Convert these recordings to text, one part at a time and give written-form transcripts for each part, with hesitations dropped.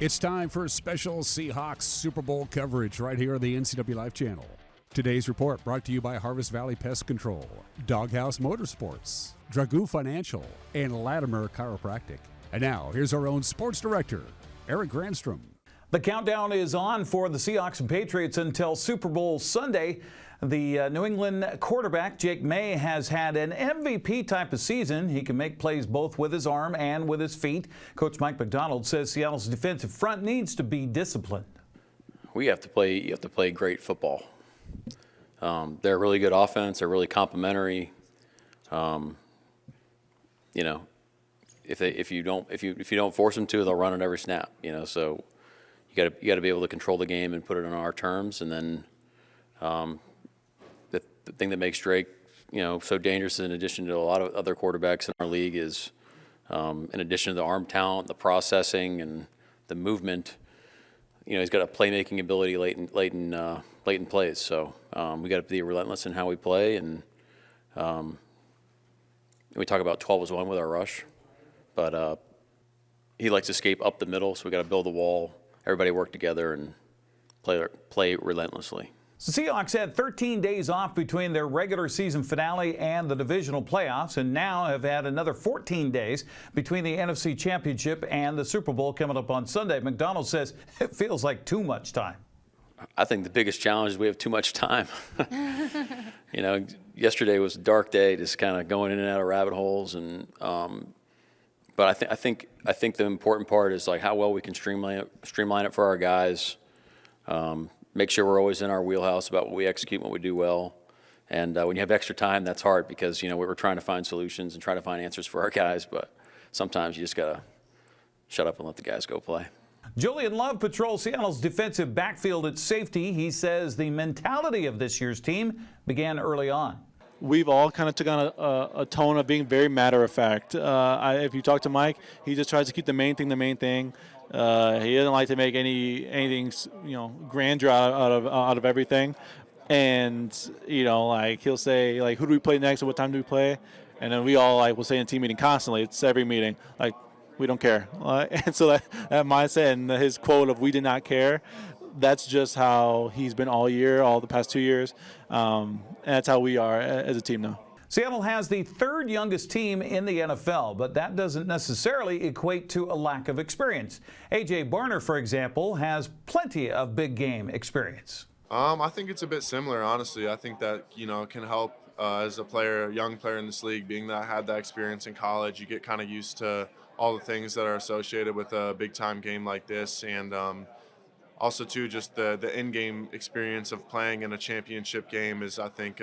It's time for special Seahawks Super Bowl coverage right here on the NCWLIFE channel. Today's report brought to you by Harvest Valley Pest Control, Doghouse Motorsports, Dragoo Financial, and Latimer Chiropractic. And now, here's our own sports director, Eric Granstrom. The countdown is on for the Seahawks and Patriots until Super Bowl Sunday. The New England quarterback, Jake May, has had an MVP type of season. He can make plays both with his arm and with his feet. Coach Mike Macdonald says Seattle's defensive front needs to be disciplined. You have to play great football. They're a really good offense. They're really complimentary. If you don't force them to, they'll run it every snap. So you got to be able to control the game and put it on our terms. And then the thing that makes Drake, so dangerous, in addition to a lot of other quarterbacks in our league, is in addition to the arm talent, the processing, and the movement. He's got a playmaking ability late in plays. So we got to be relentless in how we play, and we talk about 12-1 with our rush, but he likes to escape up the middle. So we got to build the wall. Everybody work together and play relentlessly. The Seahawks had 13 days off between their regular season finale and the divisional playoffs, and now have had another 14 days between the NFC Championship and the Super Bowl coming up on Sunday. Macdonald says it feels like too much time. I think the biggest challenge is we have too much time. Yesterday was a dark day, just kind of going in and out of rabbit holes, and but I think the important part is like how well we can streamline it for our guys. Make sure we're always in our wheelhouse about what we execute, what we do well. And when you have extra time, that's hard because, we're trying to find solutions and try to find answers for our guys. But sometimes you just got to shut up and let the guys go play. Julian Love patrols Seattle's defensive backfield at safety. He says the mentality of this year's team began early on. We've all kind of took on a tone of being very matter-of-fact. If you talk to Mike, he just tries to keep the main thing the main thing. He doesn't like to make anything, grandeur out of everything. And, he'll say, who do we play next and what time do we play? And then we all, will say in team meeting constantly, it's every meeting, we don't care. And so that mindset and his quote of we did not care, that's just how he's been all year, all the past 2 years. And that's how we are as a team now. Seattle has the third youngest team in the NFL, but that doesn't necessarily equate to a lack of experience. A.J. Barner, for example, has plenty of big game experience. I think it's a bit similar, honestly. I think that, can help as a young player in this league, being that I had that experience in college. You get kind of used to all the things that are associated with a big-time game like this, and also, too, just the in-game experience of playing in a championship game is, I think,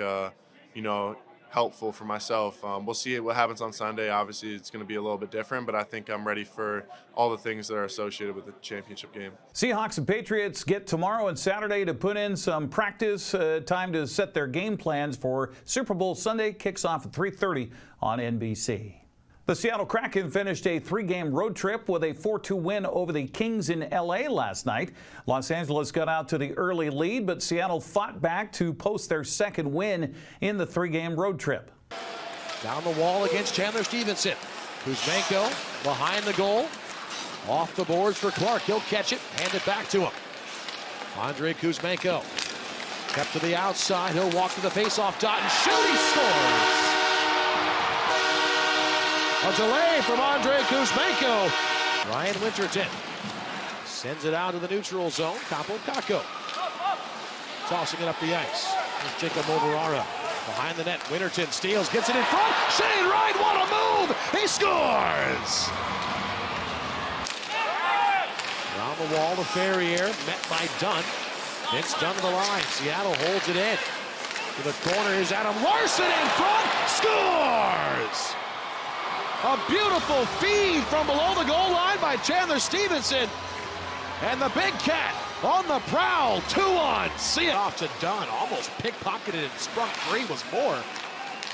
helpful for myself. We'll see what happens on Sunday. Obviously, it's going to be a little bit different, but I think I'm ready for all the things that are associated with the championship game. Seahawks and Patriots get tomorrow and Saturday to put in some practice time to set their game plans for Super Bowl Sunday. Kicks off at 3:30 on NBC. The Seattle Kraken finished a 3-game road trip with a 4-2 win over the Kings in L.A. last night. Los Angeles got out to the early lead, but Seattle fought back to post their second win in the 3-game road trip. Down the wall against Chandler Stevenson. Kuzmenko behind the goal. Off the boards for Clark. He'll catch it, hand it back to him. Andrei Kuzmenko kept to the outside. He'll walk to the faceoff dot and shoot. He scores. A delay from Andrei Kuzmenko. Ryan Winterton sends it out to the neutral zone. Capo Caco tossing it up the ice. Here's Jacob Moverara behind the net. Winterton steals, gets it in front. Shane Wright, what a move! He scores! Around the wall to Ferrier, met by Dunn. Vince Dunn to the line. Seattle holds it in. To the corner is Adam Larson in front. Scores! A beautiful feed from below the goal line by Chandler Stevenson. And the Big Cat on the prowl. 2-on. See it off to Dunn. Almost pickpocketed and sprung free was more.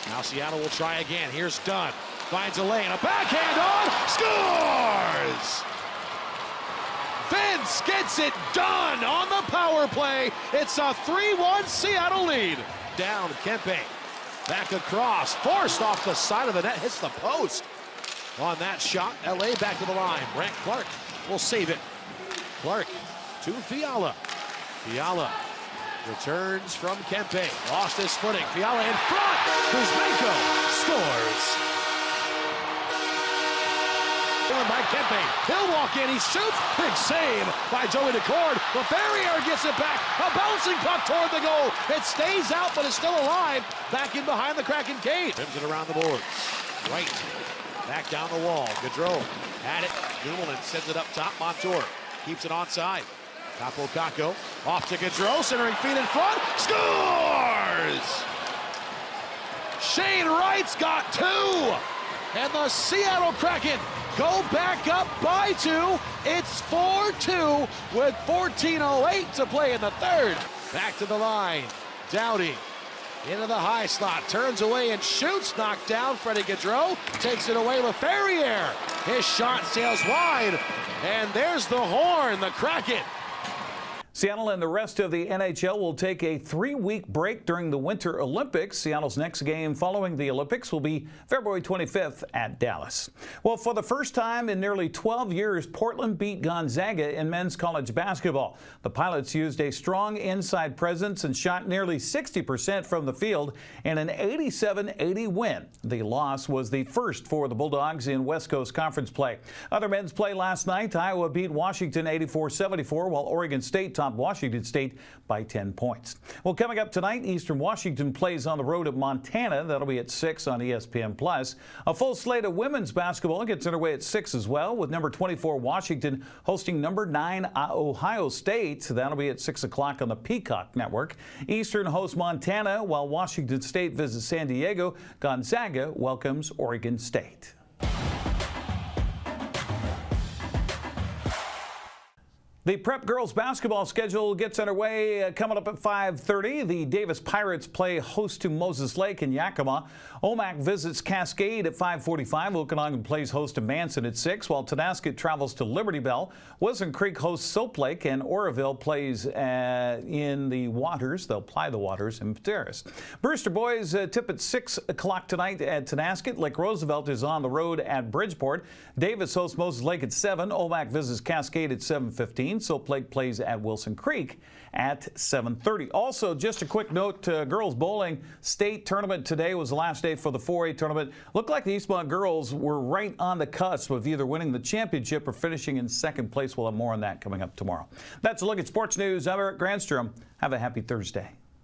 Now Seattle will try again. Here's Dunn. Finds a lane. A backhand on. Scores! Vince gets it done on the power play. It's a 3-1 Seattle lead. Down Kempe. Back across. Forced off the side of the net. Hits the post. On that shot, LA back to the line. Brent Clark will save it. Clark to Fiala. Fiala returns from Kempe. Lost his footing. Fiala in front. Kuzmenko scores. By Kempe. He'll walk in. He shoots. Big save by Joey DeCord. LaFerriere gets it back. A bouncing puck toward the goal. It stays out, but it's still alive. Back in behind the Kraken cage. Rims it around the boards. Right. Back down the wall. Gaudreau had it. Dumoulin sends it up top. Montour keeps it onside. Capo Caco off to Gaudreau. Centering feet in front. Scores! Shane Wright's got two. And the Seattle Kraken go back up by 2. It's 4-2 with 14:08 to play in the third. Back to the line. Doughty into the high slot. Turns away and shoots. Knocked down. Freddie Gaudreau takes it away. LaFerriere. His shot sails wide. And there's the horn. The Kraken. Seattle and the rest of the NHL will take a 3-week break during the Winter Olympics. Seattle's next game following the Olympics will be February 25th at Dallas. Well, for the first time in nearly 12 years, Portland beat Gonzaga in men's college basketball. The Pilots used a strong inside presence and shot nearly 60% from the field in an 87-80 win. The loss was the first for the Bulldogs in West Coast Conference play. Other men's play last night, Iowa beat Washington 84-74, while Oregon State topped Washington State by 10 points. Well, coming up tonight, Eastern Washington plays on the road at Montana. That'll be at 6 on ESPN+. A full slate of women's basketball gets underway at 6 as well, with number 24 Washington hosting number 9 Ohio State. That'll be at 6 o'clock on the Peacock Network. Eastern hosts Montana, while Washington State visits San Diego. Gonzaga welcomes Oregon State. The Prep girls basketball schedule gets underway coming up at 5:30. The Davis Pirates play host to Moses Lake in Yakima. Omak visits Cascade at 5:45. Okanagan plays host to Manson at 6, while Tonasket travels to Liberty Bell. Wilson Creek hosts Soap Lake, and Oroville plays in the Waters. They'll ply the Waters in Pateras. Brewster boys tip at 6 o'clock tonight at Tonasket. Lake Roosevelt is on the road at Bridgeport. Davis hosts Moses Lake at 7. Omak visits Cascade at 7:15. Soap Lake plays at Wilson Creek at 7:30. Also, just a quick note, girls bowling state tournament today was the last day for the 4A tournament. Looked like the Eastmont girls were right on the cusp of either winning the championship or finishing in second place. We'll have more on that coming up tomorrow. That's a look at sports news. I'm Eric Granstrom. Have a happy Thursday.